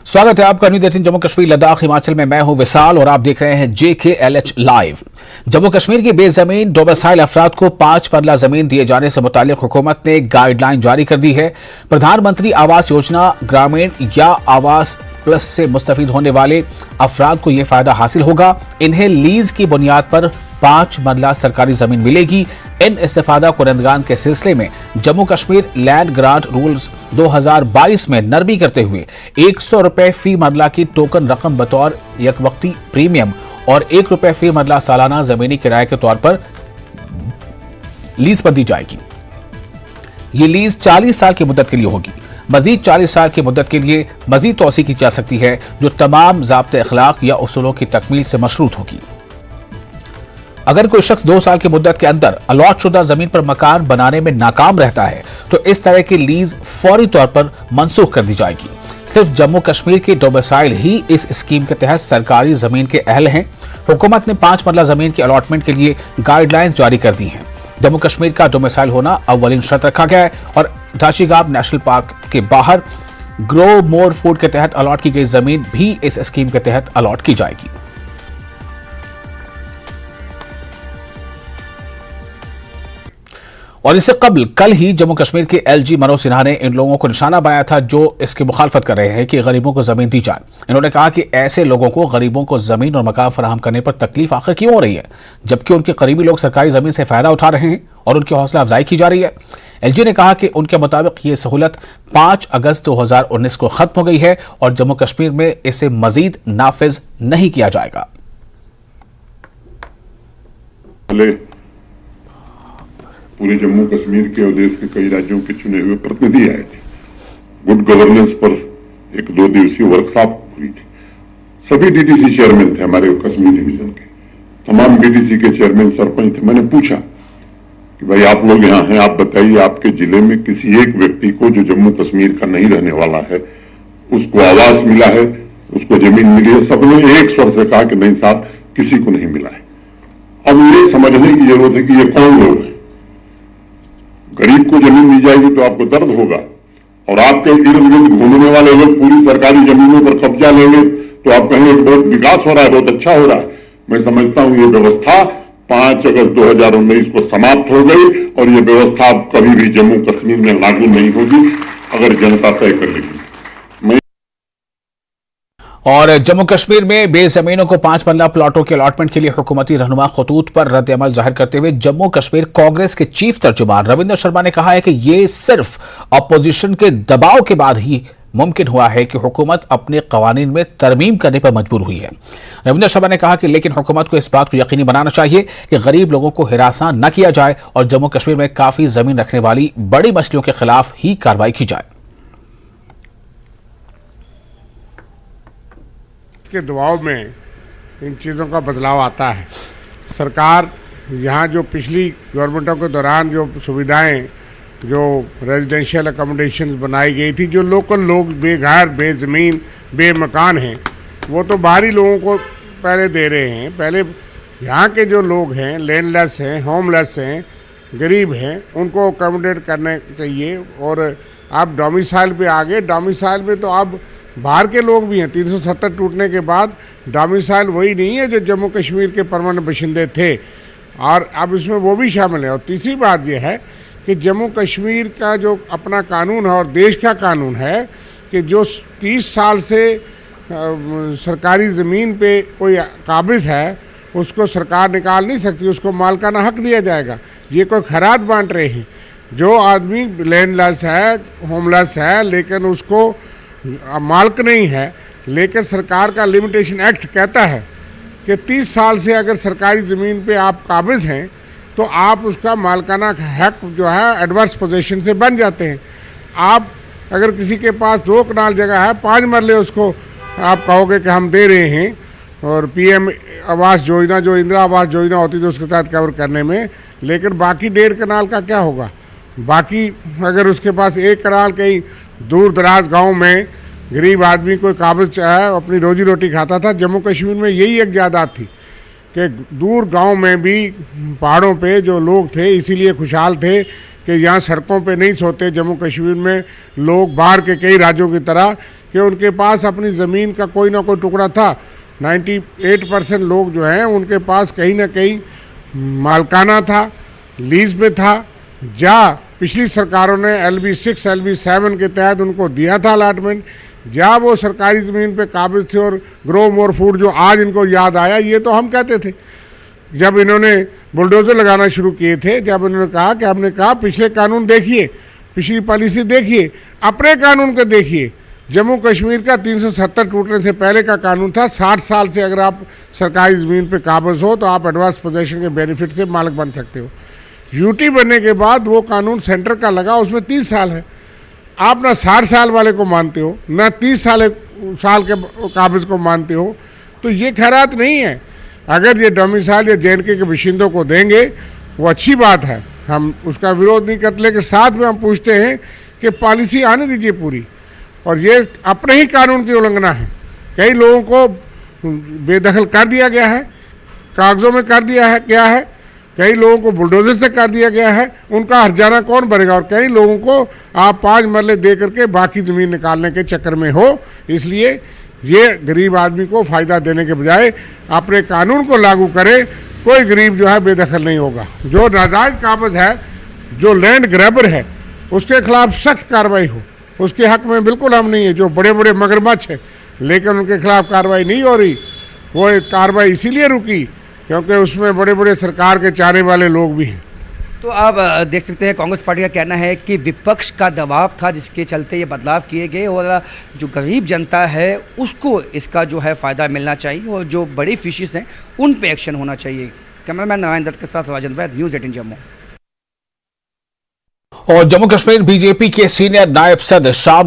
स्वागत है आपका न्यूज़ 18 जम्मू कश्मीर लद्दाख हिमाचल में। मैं हूं विशाल और आप देख रहे हैं JKLH लाइव। जम्मू कश्मीर की बेजमीन डोमिसाइल अफराद को 5 मरला जमीन दिए जाने से मुताल्लिक हुकूमत ने गाइडलाइन जारी कर दी है। प्रधानमंत्री आवास योजना ग्रामीण या आवास प्लस से मुस्तफीद होने वाले अफराद को यह फायदा हासिल होगा। इन्हें लीज की बुनियाद पर 5 मरला सरकारी जमीन मिलेगी। इन इस्तेफादा कुरंदगान के सिलसिले में Jammu Kashmir land grant rules 2022 में नरमी करते हुए 100 रुपए फी मरला की टोकन रकम बतौर एक वक्ती प्रीमियम और 1 रुपए फी मरला सालाना जमीनी किराए के तौर पर लीज पर दी जाएगी। ये लीज 40 साल की मुद्दत के लिए होगी। मजीद 40 साल की मुद्दत के लिए मजीद तौसी की जा सकती है, जो तमाम ज़ाब्ते अखलाक या उसूलों की तकमील से मशरूत होगी। अगर कोई शख्स 2 साल की मुद्दत के अंदर अलॉट शुदा जमीन पर मकान बनाने में नाकाम रहता है तो इस तरह की लीज फौरी तौर पर मनसूख कर दी जाएगी। सिर्फ जम्मू कश्मीर के डोमिसाइल ही इस स्कीम के तहत सरकारी जमीन के अहल हैं। हुकूमत ने 5 मरला जमीन की अलॉटमेंट के लिए गाइडलाइंस जारी कर दी हैं। जम्मू कश्मीर का डोमिसाइल होना अव्वलीन शर्त रखा गया है और दाशीगाब नेशनल पार्क के बाहर ग्रो मोर फूड के तहत अलॉट की गई जमीन भी इस स्कीम के तहत अलॉट की जाएगी। और इससे कबल कल ही जम्मू कश्मीर के LG मनोज सिन्हा ने इन लोगों को निशाना बनाया था जो इसकी मुखालफत कर रहे हैं कि गरीबों को जमीन दी जाए। इन्होंने कहा कि ऐसे लोगों को, गरीबों को जमीन और मकान फराहम करने पर तकलीफ आखिर क्यों हो रही है, जबकि उनके करीबी लोग सरकारी जमीन से फायदा उठा रहे हैं और उनकी हौसला अफजाई की जा रही है। LG ने कहा कि उनके मुताबिक ये सहूलत 5 अगस्त 2019 को खत्म हो गई है और जम्मू कश्मीर में इसे मजीद नाफिज नहीं किया जाएगा। पूरे जम्मू कश्मीर के और देश के कई राज्यों के चुने हुए प्रतिनिधि आए थे। गुड गवर्नेंस पर एक 2 दिवसीय वर्कशॉप हुई थी। सभी DTC चेयरमैन थे हमारे कश्मीर डिवीजन के, तमाम DTC के चेयरमैन, सरपंच थे। मैंने पूछा कि भाई आप लोग यहाँ हैं, आप बताइए आपके जिले में किसी एक व्यक्ति को जो जम्मू कश्मीर का नहीं रहने वाला है उसको आवास मिला है, उसको जमीन मिली है? सबने एक स्वर से कहा कि नहीं साहब, किसी को नहीं मिला है। अब ये समझने की जरूरत है कि ये कौन लोग हैं। गरीब को जमीन दी जाएगी तो आपको दर्द होगा और आपके इर्द गिर्द घूमने वाले लोग पूरी सरकारी जमीनों पर कब्जा लेंगे तो आप कहेंगे बहुत विकास हो रहा है, बहुत अच्छा हो रहा है। मैं समझता हूं ये व्यवस्था 5 अगस्त 2019 को समाप्त हो गई और ये व्यवस्था अब कभी भी जम्मू कश्मीर में लागू नहीं होगी अगर जनता तय कर लेगी। और जम्मू कश्मीर में बेजमीनों को 5 मरला प्लॉटों के अलॉटमेंट के लिए हुकूमती रहनुमा खतूत पर रद्द अमल जाहिर करते हुए जम्मू कश्मीर कांग्रेस के चीफ तर्जुमान रविंद्र शर्मा ने कहा है कि यह सिर्फ अपोजिशन के दबाव के बाद ही मुमकिन हुआ है कि हुकूमत अपने कवानीन में तरमीम करने पर मजबूर हुई है। रविंद्र शर्मा ने कहा कि लेकिन हुकूमत को इस बात को यकीनी बनाना चाहिए कि गरीब लोगों को हिरासा न किया जाए और जम्मू कश्मीर में काफी जमीन रखने वाली बड़ी मछलियों के खिलाफ ही कार्रवाई की जाए। के दबाव में इन चीज़ों का बदलाव आता है। सरकार यहाँ जो पिछली गवर्नमेंटों के दौरान जो सुविधाएं, जो रेजिडेंशियल अकोमोडेशन बनाई गई थी, जो लोकल लोग बेघर, बेज़मीन, बेमकान हैं, वो तो बाहरी लोगों को पहले दे रहे हैं। पहले यहाँ के जो लोग हैं, लैंडलेस हैं, होमलेस हैं, गरीब हैं, उनको अकोमोडेट करने चाहिए। और आप डोमिसाइल पे आ गए। डोमिसाइल में तो अब बाहर के लोग भी हैं। 370 टूटने के बाद डोमिसाइल वही नहीं है जो जम्मू कश्मीर के परमानेंट बाशिंदे थे, और अब इसमें वो भी शामिल है। और तीसरी बात यह है कि जम्मू कश्मीर का जो अपना कानून है और देश का कानून है कि जो 30 साल से सरकारी ज़मीन पे कोई काबिज है उसको सरकार निकाल नहीं सकती, उसको मालकाना हक दिया जाएगा। ये कोई खैरात बांट रहे हैं। जो आदमी लैंडलेस है, होमलेस है, लेकिन उसको मालिक नहीं है, लेकिन सरकार का लिमिटेशन एक्ट कहता है कि 30 साल से अगर सरकारी ज़मीन पे आप काबिज हैं तो आप उसका मालकाना हक जो है एडवर्स पोजीशन से बन जाते हैं। आप अगर किसी के पास 2 कनाल जगह है, 5 मरले उसको आप कहोगे कि हम दे रहे हैं, और PM आवास योजना, जो इंदिरा आवास योजना होती थी उसके तहत कवर करने में, लेकिन बाकी 1.5 कनाल का क्या होगा? बाकी अगर उसके पास 1 कनाल कहीं दूर दराज गांव में गरीब आदमी कोई काबिज है, अपनी रोजी रोटी खाता था। जम्मू कश्मीर में यही एक जायदाद थी कि दूर गांव में भी पहाड़ों पे जो लोग थे इसीलिए खुशहाल थे कि यहाँ सड़कों पे नहीं सोते। जम्मू कश्मीर में लोग बाहर के कई राज्यों की तरह कि उनके पास अपनी ज़मीन का कोई ना कोई टुकड़ा था। 98% लोग जो हैं उनके पास कहीं ना कहीं मालकाना था, लीज में था, या पिछली सरकारों ने LB6 LB7 के तहत उनको दिया था अलाटमेंट, या वो सरकारी ज़मीन पे काबिज थे। और ग्रो मोर फूड जो आज इनको याद आया, ये तो हम कहते थे जब इन्होंने बुलडोजर लगाना शुरू किए थे, जब इन्होंने कहा कि हमने कहा पिछले कानून देखिए, पिछली पॉलिसी देखिए, अपने कानून को देखिए। जम्मू कश्मीर का 370 टूटने से पहले का कानून था 60 साल से अगर आप सरकारी ज़मीन पे काबिज हो तो आप एडवांस पोजेशन के बेनिफिट से मालिक बन सकते हो। यूटी बनने के बाद वो कानून सेंटर का लगा, उसमें 30 साल है। आप ना 60 साल वाले को मानते हो, ना 30 साल के काबिज को मानते हो, तो ये खैरात नहीं है। अगर ये डोमिसाइल या JNK के बाशिंदों को देंगे वो अच्छी बात है, हम उसका विरोध नहीं करते, लेकिन साथ में हम पूछते हैं कि पॉलिसी आने दीजिए पूरी। और ये अपने ही कानून की उल्लंघना है। कई लोगों को बेदखल कर दिया गया है, कागज़ों में कर दिया है गया है, कई लोगों को बुलडोजर से कर दिया गया है, उनका हर्जाना कौन भरेगा? और कई लोगों को आप 5 मरले दे करके बाकी ज़मीन निकालने के चक्कर में हो। इसलिए ये गरीब आदमी को फ़ायदा देने के बजाय अपने कानून को लागू करे। कोई गरीब जो है बेदखल नहीं होगा। जो नाजायज़ काबिज है, जो लैंड ग्रैबर है, उसके खिलाफ सख्त कार्रवाई हो। उसके हक में बिल्कुल हम नहीं है। जो बड़े बड़े मगरमच्छ है लेकिन उनके खिलाफ कार्रवाई नहीं हो रही, वो कार्रवाई इसीलिए रुकी क्योंकि उसमें बड़े बड़े सरकार के चाहने वाले लोग भी हैं। तो आप देख सकते हैं कांग्रेस पार्टी का कहना है कि विपक्ष का दबाव था जिसके चलते ये बदलाव किए गए, और जो गरीब जनता है उसको इसका जो है फ़ायदा मिलना चाहिए, और जो बड़ी फिशेस हैं उन पे एक्शन होना चाहिए। कैमरामैन नारायण दत्त के साथ राजन वैद, न्यूज़ 18 जम्मू। और जम्मू कश्मीर बीजेपी के सीनियर नायब सदर शाह